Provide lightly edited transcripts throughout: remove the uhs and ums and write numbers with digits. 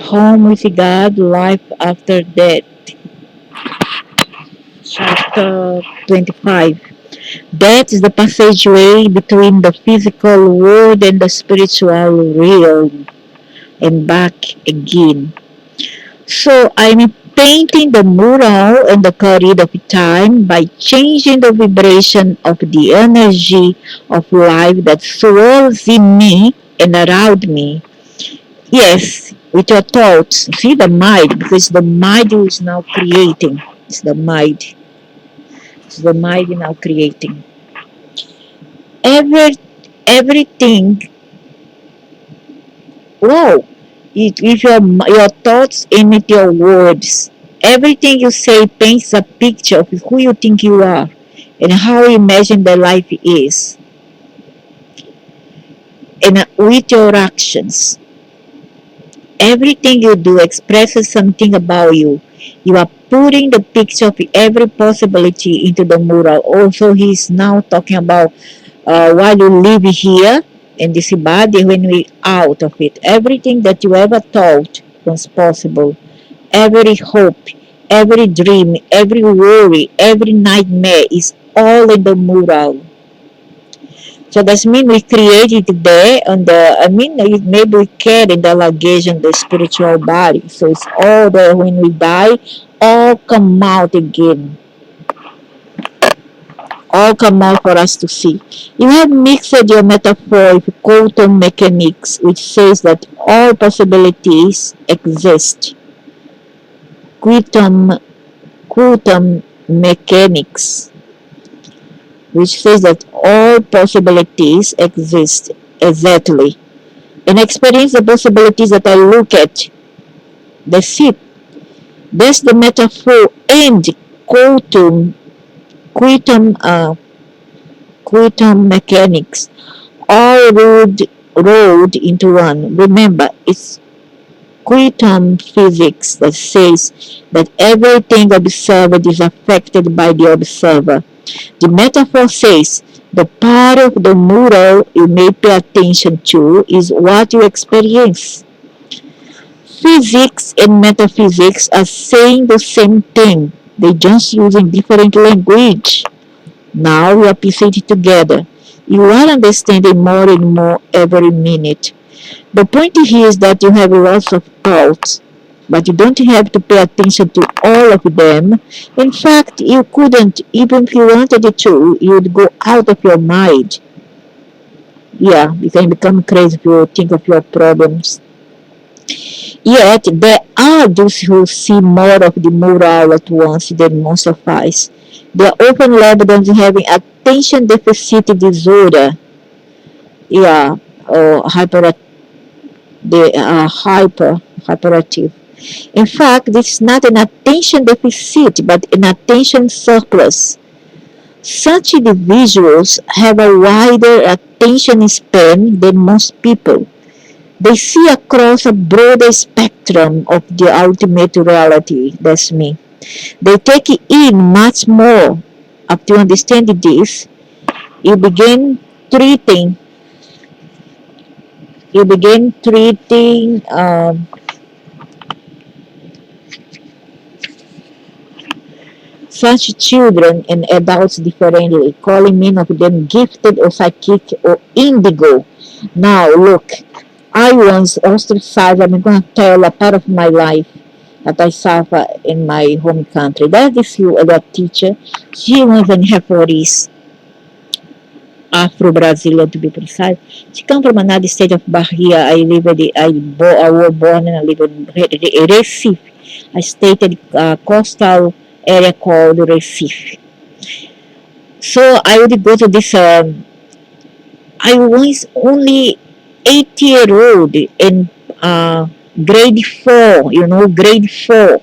Home with God, Life After Death, chapter 25. Death is the passageway between the physical world and the spiritual realm, and back again. So I'm painting the mural in the corridor of time by changing the vibration of the energy of life that swirls in me and around me. Yes, with your thoughts. See the mind, because the mind is now creating. It's the mind. It's the mind now creating. Every everything. Wow! If your thoughts emit your words, everything you say paints a picture of who you think you are and how you imagine the life is. And with your actions, everything you do expresses something about you. You are putting the picture of every possibility into the mural. Also, he's now talking about while you live here in this body, when we out of it, everything that you ever thought was possible, every hope, every dream, every worry, every nightmare is all in the mural. So that means we created there on the, maybe we carry the luggage in the spiritual body. So it's all there when we die, all come out again. All come out for us to see. You have mixed your metaphor with quantum mechanics, which says that all possibilities exist. Quantum mechanics, which says that all possibilities exist exactly. And experience the possibilities that I look at. That's it. That's the metaphor and quantum quantum mechanics all rolled into one. Remember, it's quantum physics that says that everything observed is affected by the observer. The metaphor says the part of the mural you may pay attention to is what you experience. Physics and metaphysics are saying the same thing. They just using different language. Now we are piecing it together. You are understanding more and more every minute. The point here is that you have lots of thoughts, but you don't have to pay attention to all of them. In fact, you couldn't, even if you wanted to, you'd go out of your mind. Yeah, you can become crazy if you think of your problems. Yet, there are those who see more of the mural at once than most of us. They are often labeled as having attention deficit disorder. Yeah, or hyperactive. In fact, this is not an attention deficit, but an attention surplus. Such individuals have a wider attention span than most people. They see across a broader spectrum of the ultimate reality. That's me. They take in much more. After understanding this, you begin treating you begin treating such children and adults differently, calling many of them gifted or psychic or indigo. Now, look, I once ostracized, I'm going to tell a part of my life that I suffer in my home country. That is that teacher. She was in her 40s, Afro-Brazilian to be precise. She come from another state of Bahia. I was born and I live in Recife. I stayed in a coastal area called Recife. So I would go to this, I was only 8-year-old in grade 4, grade 4.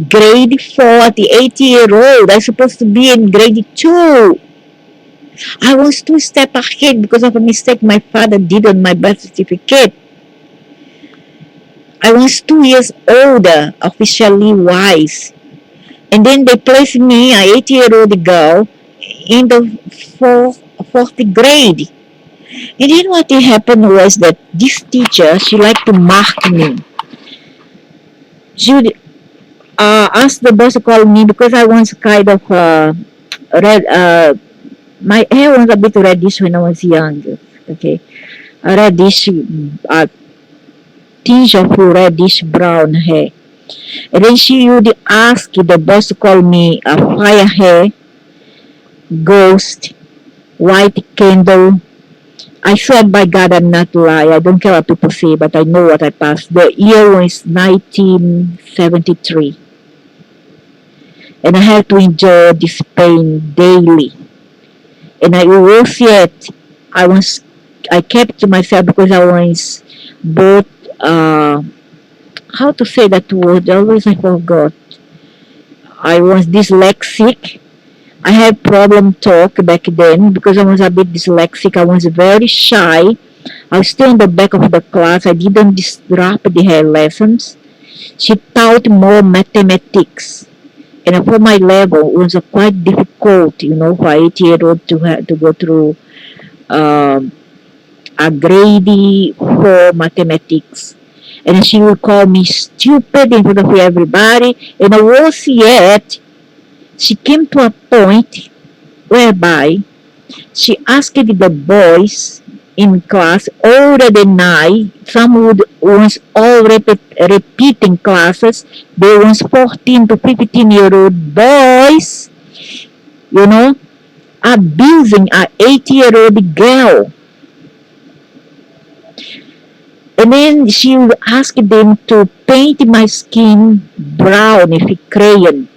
Grade 4 at the 8-year-old. I'm supposed to be in grade 2. I was 2 steps ahead because of a mistake my father did on my birth certificate. I was 2 years older, officially wise. And then they placed me, an 8-year-old girl, in the fourth grade. And then what happened was that this teacher, she liked to mark me. She would ask the boss to call me because I was kind of red. My hair was a bit reddish when I was young. Okay, a reddish, uh, tinge of reddish brown hair. And then she would ask the boss to call me a fire hair, ghost, white candle. I swear by God I'm not lie. I don't care what people say, but I know what I passed. The year was 1973. And I had to endure this pain daily. And I was yet, I was, I kept to myself because I was both, how to say that word? Always I forgot. I was dyslexic. I had problem talk back then because I was a bit dyslexic. I was very shy. I was still in the back of the class. I didn't disrupt her lessons. She taught more mathematics. And for my level, it was quite difficult, for an 8-year-old to go through um, a grade 4 mathematics. And she would call me stupid in front of everybody. And worse yet, she came to a point whereby she asked the boys in class older than I, some would was all repeating classes, they was 14 to 15-year-old boys, you know, abusing a 8-year-old girl. And then she would ask them to paint my skin brown with crayon.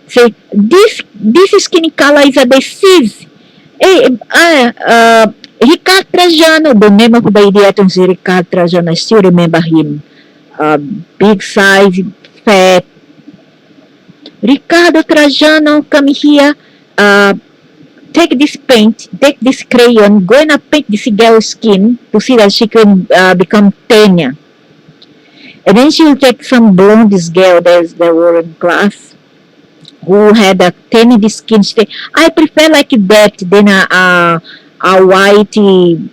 Say, this skin color is a disease. Ricard Trajano, the name of the idiot is Ricard Trajano. I still remember him. Big size, fat. Ricardo Trajano, come here. Take this paint, take this crayon, go and paint this girl's skin to see that she can become tanya. And then she will take some blonde girl that were in class who had a tiny skin. I prefer like that than a whitey,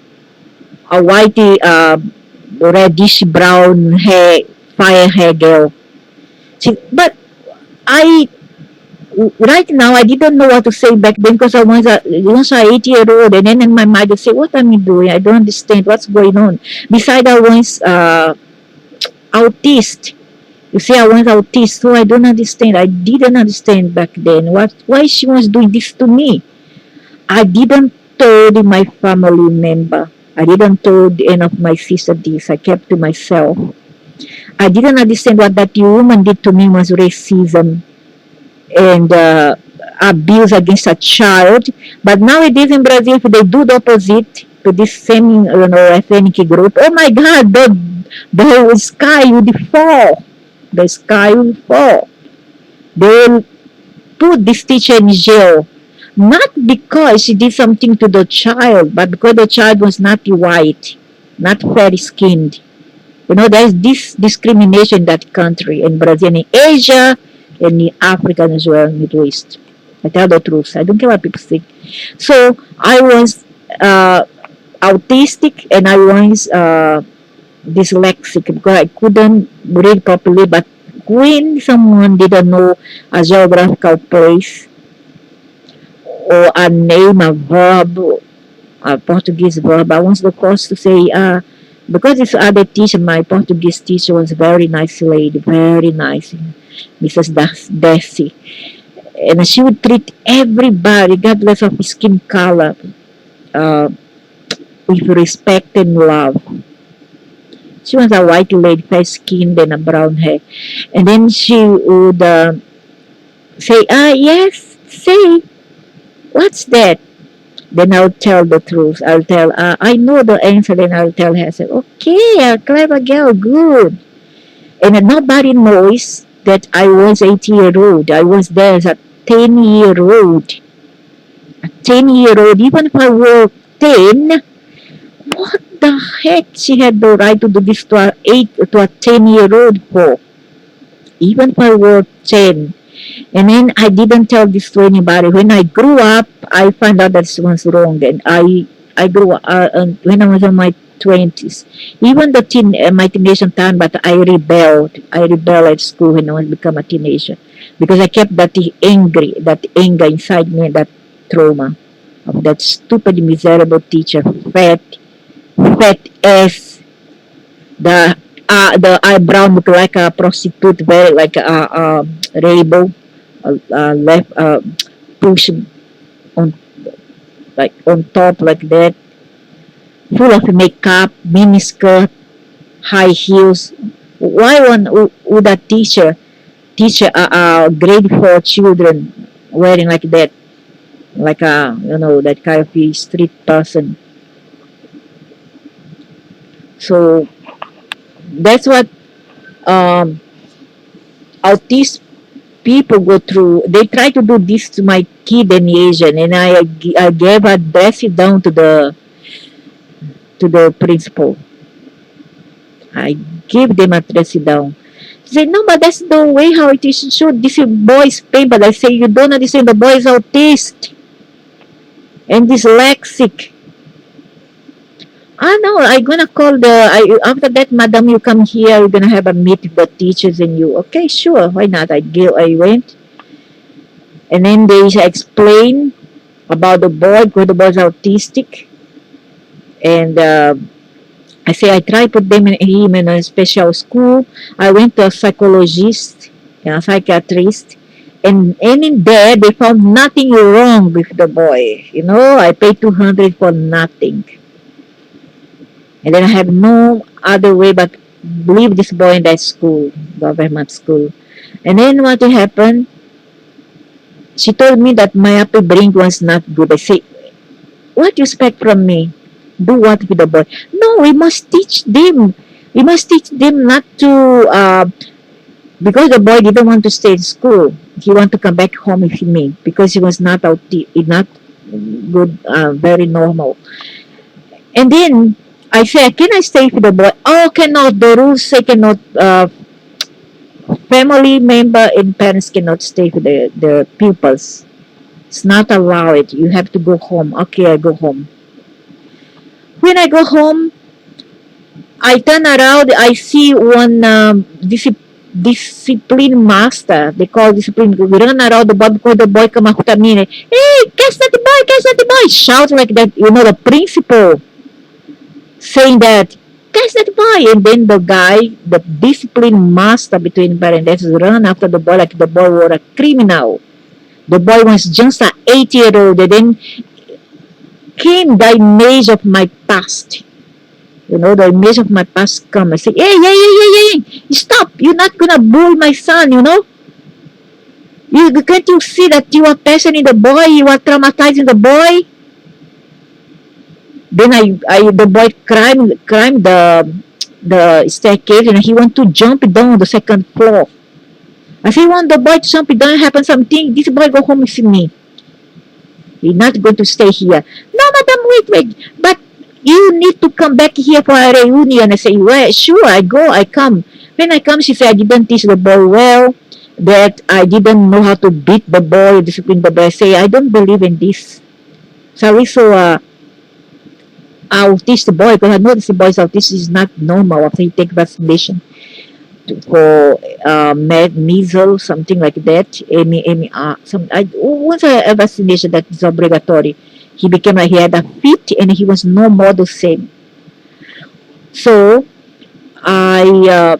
reddish brown hair, fire hair girl. But I right now I didn't know what to say back then because I was a 8-year-old, and then in my mind I say, what am I doing? I don't understand what's going on. Besides, I was autist. You see, I was autist, so I don't understand. I didn't understand back then why she was doing this to me. I didn't told my family member. I didn't told any of my sister this. I kept to myself. I didn't understand what that woman did to me was racism and abuse against a child. But nowadays in Brazil, if they do the opposite to this same ethnic group, oh my God, the sky would fall. The sky will fall. They will put this teacher in jail. Not because she did something to the child, but because the child was not white, not fair skinned. There's this discrimination in that country, in Brazil, in Asia, and in Africa as well, Middle East. I tell the truth. I don't care what people think. So I was autistic and I was dyslexic because I couldn't read properly. But when someone didn't know a geographical place or a name, a verb, a Portuguese verb, I was supposed to say, because this other teacher, my Portuguese teacher was very nice lady, very nice, Mrs. Desi. And she would treat everybody, regardless of skin color, with respect and love. She was a white lady, fair skinned and a brown hair. And then she would say, yes, say, what's that? Then I'll tell the truth. I'll tell, I know the answer, then I'll tell her, I said, okay, a clever girl, good. And nobody knows that I was 8-year-old. I was there as a 10-year-old. A 10-year-old, even if I were 10, what the heck she had the right to do this to a 10-year-old for? Even if I were 10. And then I didn't tell this to anybody. When I grew up, I found out that this was wrong. And I grew up, when I was on my 20s. Even the my teenage time, but I rebelled. I rebelled at school when I was become a teenager because I kept that anger inside me, that trauma of that stupid, miserable teacher, fat ass. The eyebrow look like a prostitute, very like a rainbow, left push on like on top like that, full of makeup, mini skirt, high heels. Why would a teach grade 4 children wearing like that, like a that kind of a street person? So that's what um, autist people go through. They try to do this to my kid and Asian, and I gave a dress it down to the principal. I gave them a dress it down. She said, no, but that's the way how it is should. This boy is pain, but I say you don't understand. The boy is autist and dyslexic. No, I'm gonna call after that, madam, you come here, we're gonna have a meet with the teachers and you. Okay, sure, why not? I went, and then they explained about the boy, because the boy's autistic, and I say I try put him in a special school. I went to a psychologist and a psychiatrist, and in there they found nothing wrong with the boy. I paid 200 for nothing. And then I have no other way but leave this boy in that school, government school. And then what happened? She told me that my upbringing was not good. I say, what do you expect from me? Do what with the boy? No, we must teach them. We must teach them not to, because the boy didn't want to stay in school. He wanted to come back home with me because he was not not good, very normal. And then I said, can I stay with the boy? Oh, cannot. The rules say cannot. Family member and parents cannot stay with the pupils. It's not allowed. You have to go home. Okay, I go home. When I go home, I turn around. I see one discipline master. They call discipline. We run around the boy because the boy come after me. Hey, catch that boy! Catch that boy! Shout like that. The principal saying that, catch that boy, and then the guy, the discipline master between parents, run after the boy like the boy were a criminal. The boy was just an 8-year-old, and then came the image of my past. The image of my past come and say, hey, stop, you're not gonna bully my son, Can't you see that you are passionate in the boy, you are traumatizing the boy? Then the boy climbed the staircase and he want to jump down the second floor. I say, want the boy to jump down, happen something, this boy go home with me. He's not going to stay here. No, madam, wait. But you need to come back here for a reunion. I say, well, sure, I come. When I come, she said, I didn't teach the boy well, that I didn't know how to beat the boy, discipline the boy. I say, I don't believe in this. So I'll teach the boy, because I know this boy's autism is not normal after he takes vaccination for measles, something like that. Once I have vaccination that is obligatory, he had a fit and he was no more the same. So I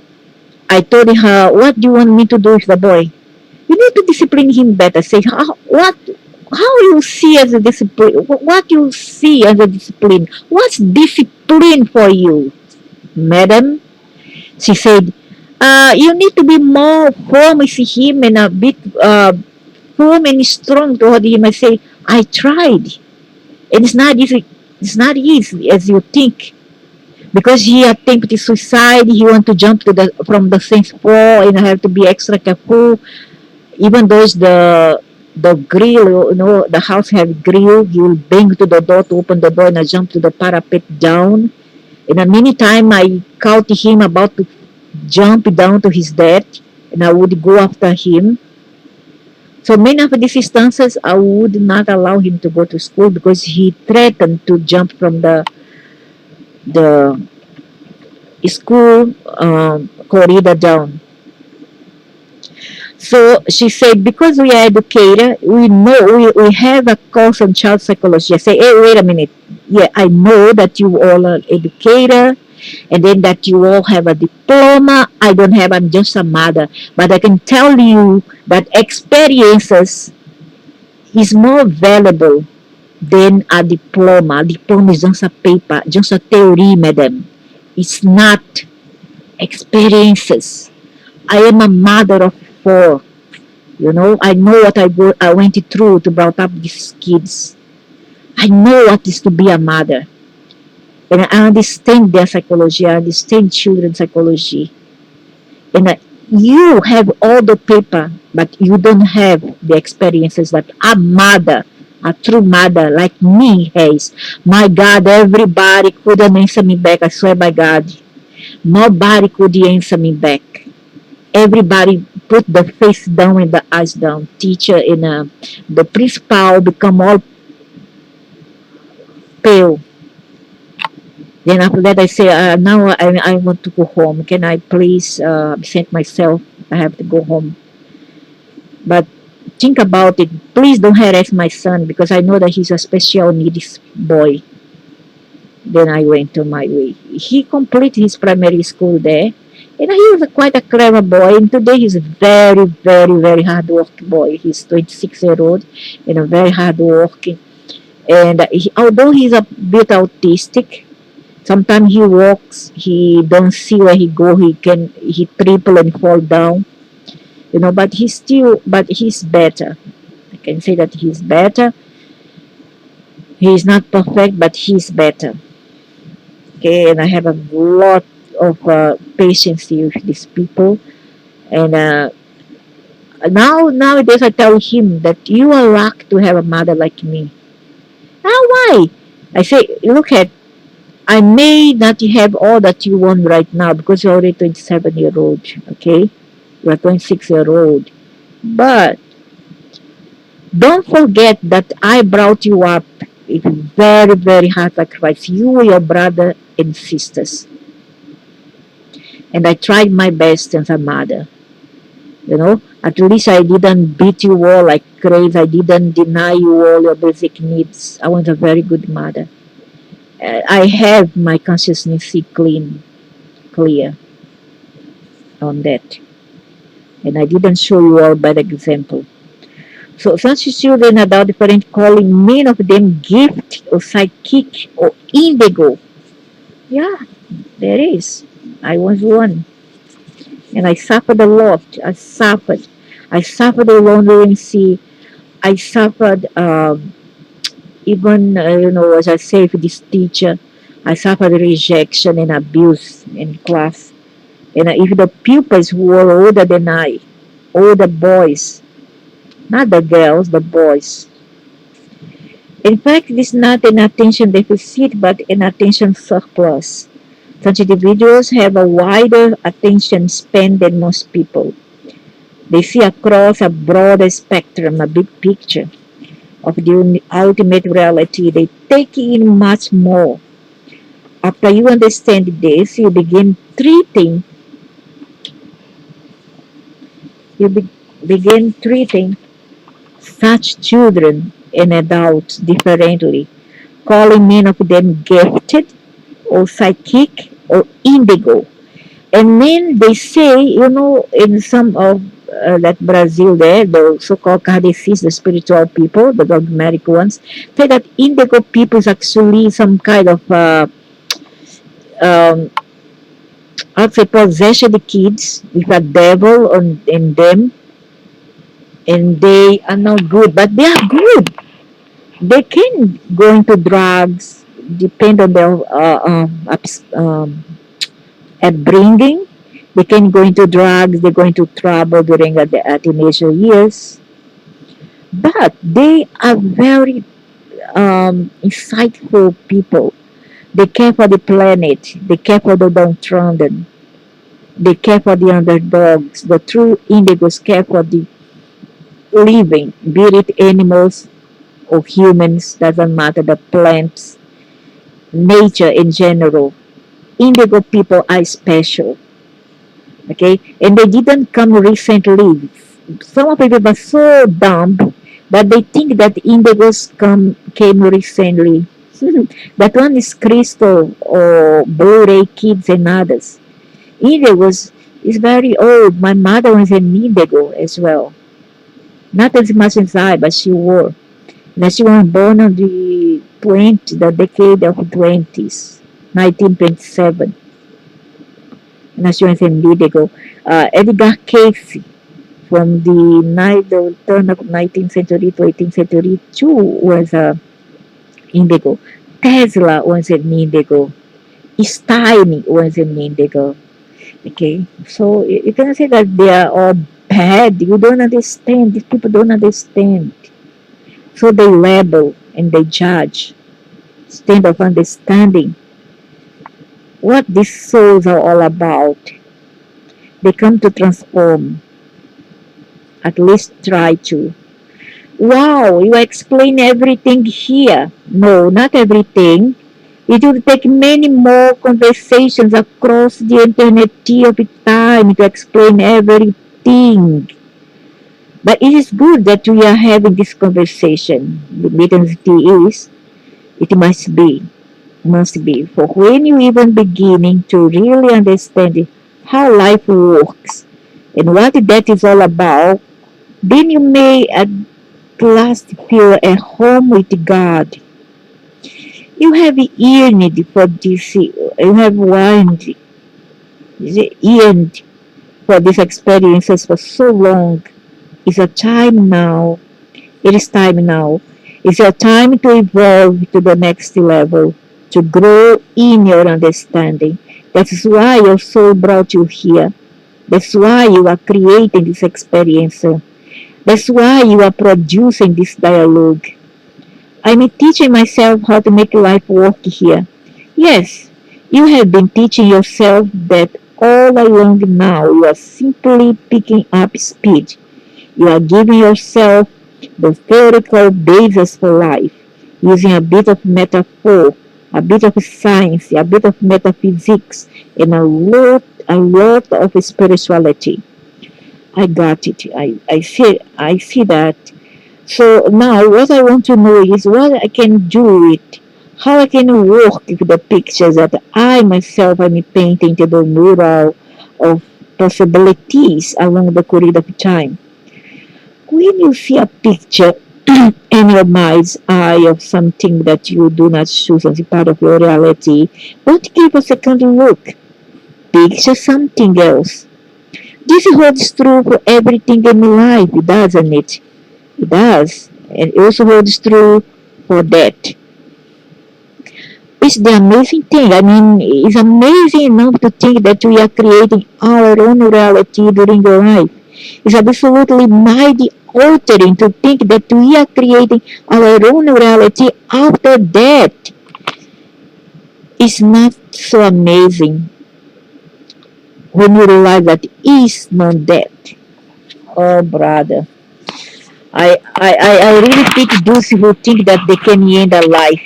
told her, what do you want me to do with the boy? You need to discipline him better. Say, how you see as a discipline? What you see as a discipline? What's discipline for you, madam? She said, you need to be more firm with him and a bit firm and strong toward him. I say, I tried. And it's not easy. It's not easy as you think. Because he attempted suicide, he want to jump from the sixth floor, and I have to be extra careful. Even though the grill, the house have grill, he will bang to the door to open the door and I jump to the parapet down. And a many time I caught him about to jump down to his death, and I would go after him. So many of these instances, I would not allow him to go to school because he threatened to jump from the the school corridor down. So she said, because we are educated, we know we have a course on child psychology. I say, hey, wait a minute. Yeah, I know that you all are educated and then that you all have a diploma. I don't have, I'm just a mother. But I can tell you that experiences is more valuable than a diploma. A diploma is just a paper, just a theory, madam. It's not experiences. I am a mother of four. You know, I know what I went through to brought up these kids. I know what is to be a mother. And I understand their psychology. I understand children's psychology. And you have all the paper, but you don't have the experiences that a mother, a true mother like me has. My God, everybody couldn't answer me back. I swear by God, nobody could answer me back. Everybody put the face down and the eyes down. Teacher and the principal become all pale. Then after that, I say, now I want to go home. Can I please absent myself? I have to go home. But think about it. Please don't harass my son because I know that he's a special needs boy. Then I went to my way. He completed his primary school there. And he was quite a clever boy. And today he's a very, very, very hard working boy. He's 26-year old and a very hard working. And although he's a bit autistic, sometimes he walks, he don't see where he go, he triple and fall down. You know, but he's better. I can say that he's better. He's not perfect, but he's better. Okay, and I have a lot of patience with these people. And nowadays I tell him that you are lucky to have a mother like me. Ah, why? I say, look at, I may not have all that you want right now because you're already 27-year old, okay? You're 26-year old. But don't forget that I brought you up with very, very hard sacrifice. You, your brother and sisters. And I tried my best as a mother. You know, at least I didn't beat you all like crazy. I didn't deny you all your basic needs. I was a very good mother. I have my consciousness clear on that. And I didn't show you all bad example. So such children are different calling many of them gift or psychic or indigo. Yeah, there is. I was one. And I suffered a lot. I suffered a loneliness. I suffered even, as I say, with this teacher, I suffered rejection and abuse in class. And if the pupils who were older than I, older boys, not the girls, the boys. In fact, it is not an attention deficit, but an attention surplus. Such individuals have a wider attention span than most people. They see across a broader spectrum, a big picture of the ultimate reality. They take in much more. After you understand this, you begin treating such children and adults differently, calling many of them gifted or psychic or indigo. And then they say, in some of that Brazil there, the so-called Kardecis, the spiritual people, the dogmatic ones, say that indigo people is actually some kind of, I'd say, possession the kids with a devil in them, and they are not good, but they are good. They can go into drugs, depend on their upbringing. They can go into drugs, they go into trouble during the teenager years. But they are very insightful people. They care for the planet, they care for the downtrodden, they care for the underdogs. The true indigos care for the living, be it animals or humans, doesn't matter, the plants. nature in general. Indigo people are special, okay? And they didn't come recently. Some of the people are so dumb that they think that indigos came recently. That one is Crystal or Blu-ray Kids and others. Indigos is very old. My mother was an indigo as well. Not as much as I, but she was. Now she was born on the decade of 20s, 1927. Now she was an indigo. Edgar Cayce from the turn of 19th century to 18th century too was indigo. Tesla was an indigo. Stein was an indigo. Okay, so you cannot say that they are all bad. You don't understand. These people don't understand. So they label and they judge instead of understanding what these souls are all about. They come to transform, at least try to. Wow, you explain everything here. No, not everything. It will take many more conversations across the eternity of time to explain everything. But it is good that we are having this conversation. The eternity is, it must be. For when you even beginning to really understand how life works and what that is all about, then you may at last feel at home with God. You have yearned for this, you have yearned for these experiences for so long. It's a time now. It is time now. It's your time to evolve to the next level, to grow in your understanding. That's why your soul brought you here. That's why you are creating this experience. That's why you are producing this dialogue. I'm teaching myself how to make life work here. Yes, you have been teaching yourself that all along now. You are simply picking up speed. You are giving yourself the theoretical basis for life, using a bit of metaphor, a bit of science, a bit of metaphysics, and a lot of spirituality. I got it. I see that. So now what I want to know is what I can do it, how I can work with the pictures that I myself am painting to the mural of possibilities along the corridor of time. When you see a picture in your mind's eye of something that you do not choose as a part of your reality, don't give a second look. Picture something else. This holds true for everything in life, doesn't it? It does. And it also holds true for that. It's the amazing thing. I mean, it's amazing enough to think that we are creating our own reality during your life. It's absolutely mighty altering to think that we are creating our own reality after that. It's not so amazing when you realize that is not that. Oh, brother. I really pity those who think that they can end a life.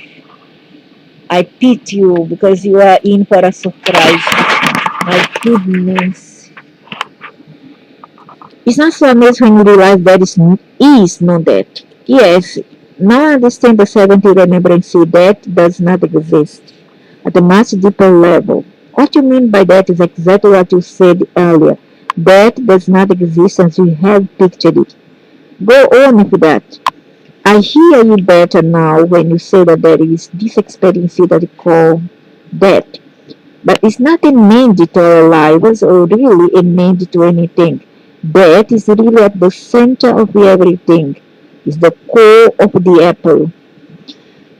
I pity you because you are in for a surprise. My goodness. It's not so amazing when you realize that is not that. Yes, now I understand the 70 remembrance that does not exist at a much deeper level. What you mean by that is exactly what you said earlier. That does not exist as you have pictured it. Go on with that. I hear you better now when you say that there is this experience that you call death. But it's not an end to our lives or really an end to anything. Death is really at the center of everything. It's the core of the apple.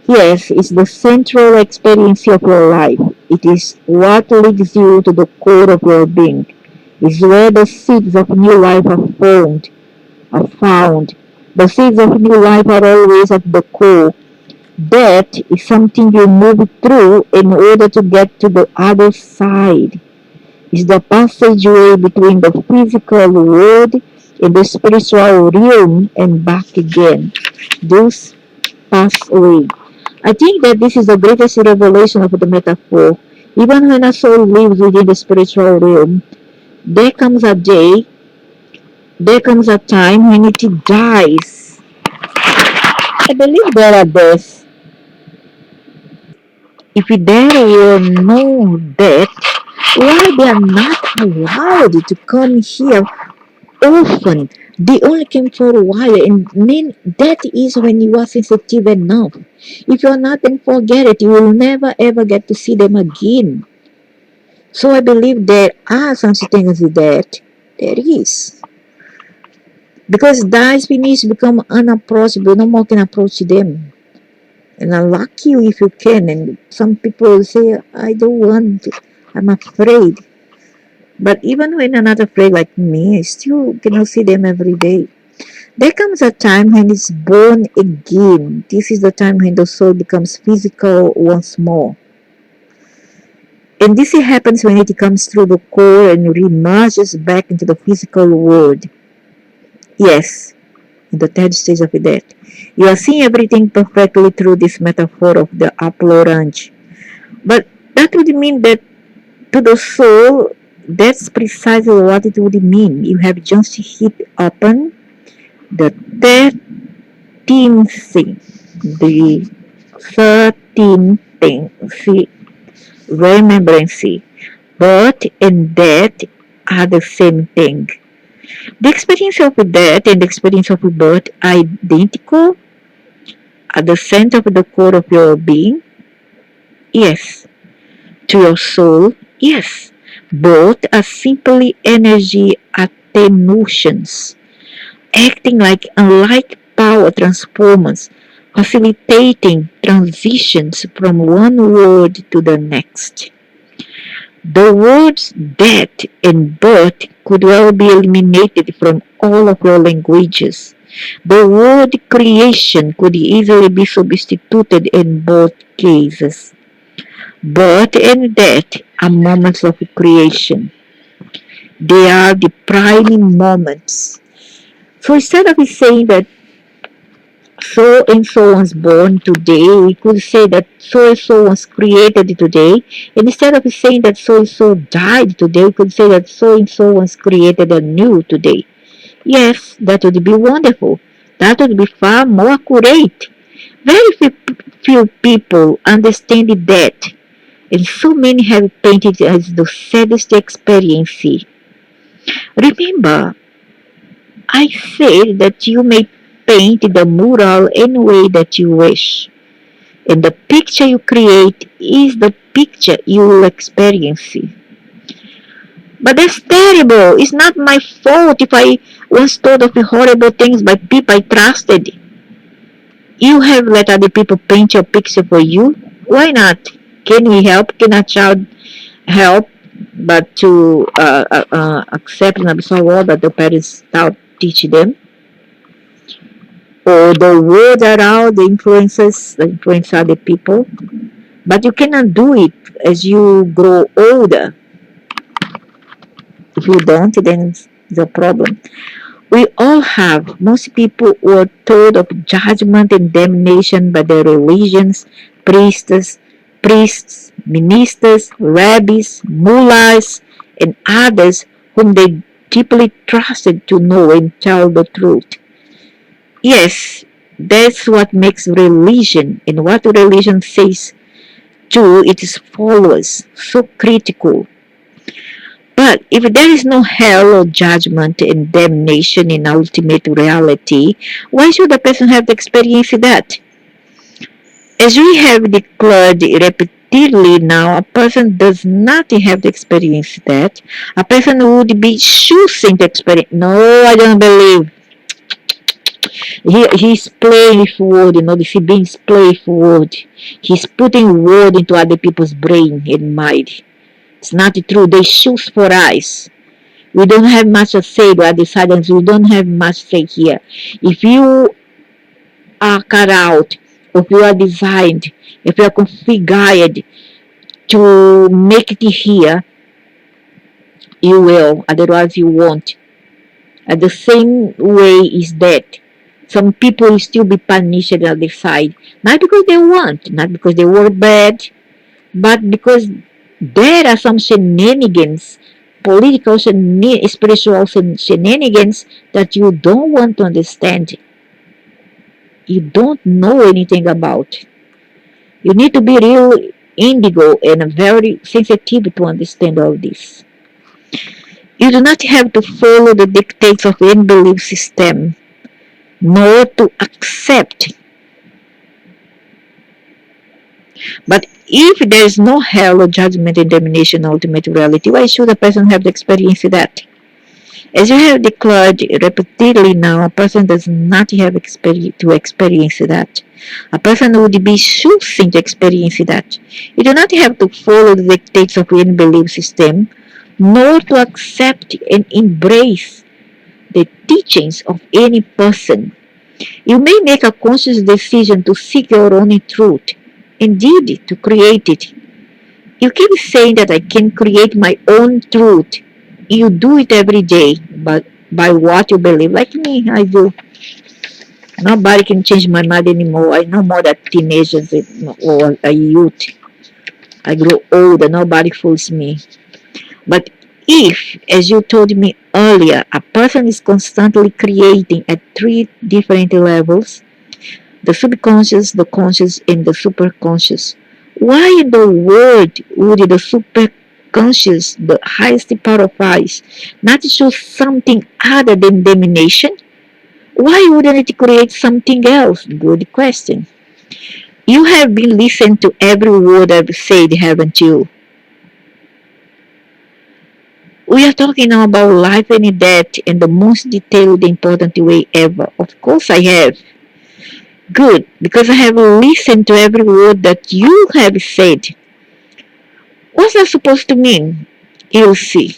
Yes, it's the central experience of your life. It is what leads you to the core of your being. It's where the seeds of new life are found. The seeds of new life are always at the core. Death is something you move through in order to get to the other side. It's the passageway between the physical world and the spiritual realm and back again. Those pass away. I think that this is the greatest revelation of the metaphor. Even when a soul lives within the spiritual realm, there comes a day, there comes a time when it dies. I believe there are deaths. If there were no death, why they are not allowed to come here often? They only came for a while, and then that is when you are sensitive enough. If you are not, then forget it. You will never ever get to see them again. So I believe there are some things that there is. Because that finish become unapproachable, no more can approach them. And unlock you if you can. And some people say, I don't want, I'm afraid. But even when I'm not afraid like me, I still cannot see them every day. There comes a time when it's born again. This is the time when the soul becomes physical once more. And this happens when it comes through the core and remerges back into the physical world. Yes, in the third stage of death. You are seeing everything perfectly through this metaphor of the upper range. But that would mean that to the soul, that's precisely what it would mean. You have just hit upon the 13th thing. The 13th thing. See, remembrance. See, birth and death are the same thing. The experience of death and the experience of birth are identical at the center of the core of your being. Yes. To your soul. Yes. Both are simply energy attenuations, acting like unlike power transformers, facilitating transitions from one world to the next. The words death and birth could well be eliminated from all of your languages. The word creation could easily be substituted in both cases. Birth and death are moments of creation. They are the priming moments. So instead of saying that so and so was born today, we could say that so and so was created today. And instead of saying that so and so died today, we could say that so and so was created anew today. Yes, that would be wonderful. That would be far more accurate. Very few people understand that, and so many have painted it as the saddest experience. Remember, I said that you may paint the mural any way that you wish, and the picture you create is the picture you will experience. But that's terrible. It's not my fault if I once told of the horrible things by people I trusted. You have let other people paint your picture for you. Why not? Can we help? Can a child help but to accept and absorb all that the parents taught teach them? Or the world around the influences that influence other people? But you cannot do it as you grow older. If you don't, then it's a problem. We all have. Most people were told of judgment and damnation by their religions, priests, ministers, rabbis, mullahs, and others whom they deeply trusted to know and tell the truth. Yes, that's what makes religion, and what religion says to its followers, so critical. But if there is no hell or judgment and damnation in ultimate reality, why should a person have to experience that? As we have declared repeatedly now, a person does not have to experience that. A person would be choosing to experience. No, I don't believe. He's playing with word, this is being playing with word. He's putting word into other people's brain and mind. It's not true. They choose for us. We don't have much to say to other silence. We don't have much to say here. If you are cut out, if you are designed, if you are configured to make it here, you will. Otherwise, you won't. The same way is that. some people will still be punished on the other side, not because they want, not because they were bad, but because there are some shenanigans, political spiritual shenanigans that you don't want to understand. You don't know anything about. You need to be real indigo and very sensitive to understand all this. You do not have to follow the dictates of any belief system, nor to accept. But if there is no hell or judgment and damnation, ultimate reality, why should a person have to experience that? As you have declared repeatedly now, a person does not have to experience that. A person would be choosing to experience that. You do not have to follow the dictates of any belief system, nor to accept and embrace the teachings of any person. You may make a conscious decision to seek your own truth, indeed to create it. You keep saying that I can create my own truth. You do it every day, but by what you believe. Like me, I do. Nobody can change my mind anymore. I no more that teenagers or a youth. I grow older. Nobody fools me. But if, as you told me earlier, a person is constantly creating at three different levels, the subconscious, the conscious, and the superconscious, why in the world would the superconscious, the highest part of us, not choose something other than domination? Why wouldn't it create something else? Good question. You have been listening to every word I've said, haven't you? We are talking now about life and death in the most detailed, important way ever. Of course I have. Good, because I have listened to every word that you have said. What's that supposed to mean? You'll see.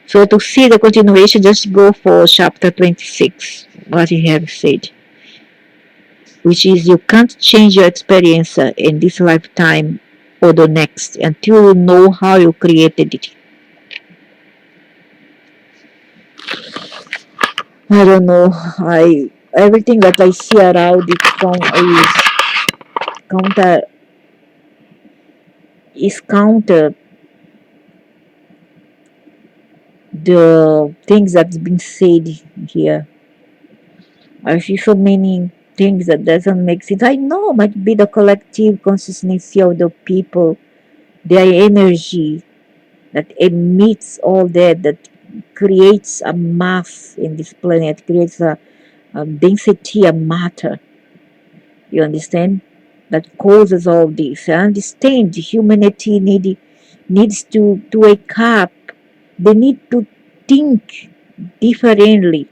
So to see the continuation, just go for chapter 26, what he have said, which is you can't change your experience in this lifetime or the next until you know how you created it. I don't know. I everything that I see around it counter counter the things that's been said here. I see so many things that doesn't make sense. I know might be the collective consciousness of the people, their energy that emits all that creates a mass in this planet, creates a density of matter. You understand? That causes all this. I understand humanity needs to wake up. They need to think differently.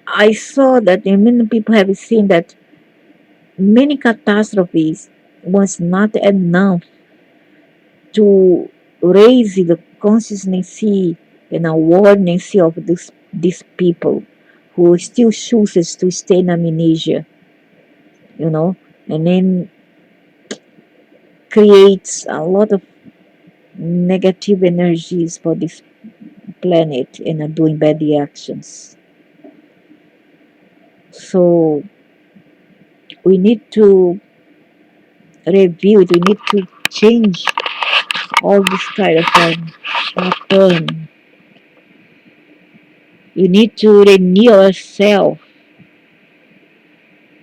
I saw that many people have seen that many catastrophes was not enough to raise the consciousness and awareness of these people who still chooses to stay in amnesia, and then creates a lot of negative energies for this planet and are doing bad actions. So we need to review it. We need to change all this kind of pattern. You need to renew yourself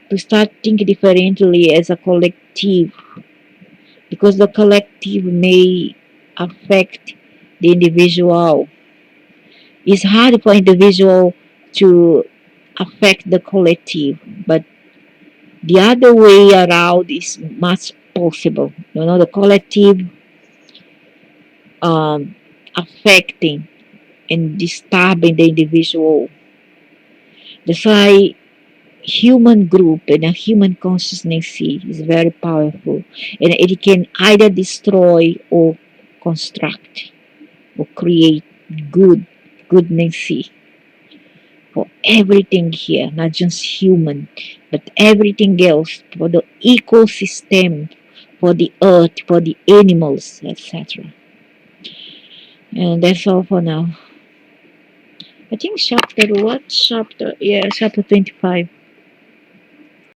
to start thinking differently as a collective, because the collective may affect the individual. It's hard for individual to affect the collective, but the other way around is much possible. The collective affecting and disturbing the individual. That's why human group and a human consciousness is very powerful, and it can either destroy or construct or create goodness for everything here, not just human, but everything else, for the ecosystem, for the earth, for the animals, etc. And that's all for now. I think chapter what? Chapter, yeah, chapter 25.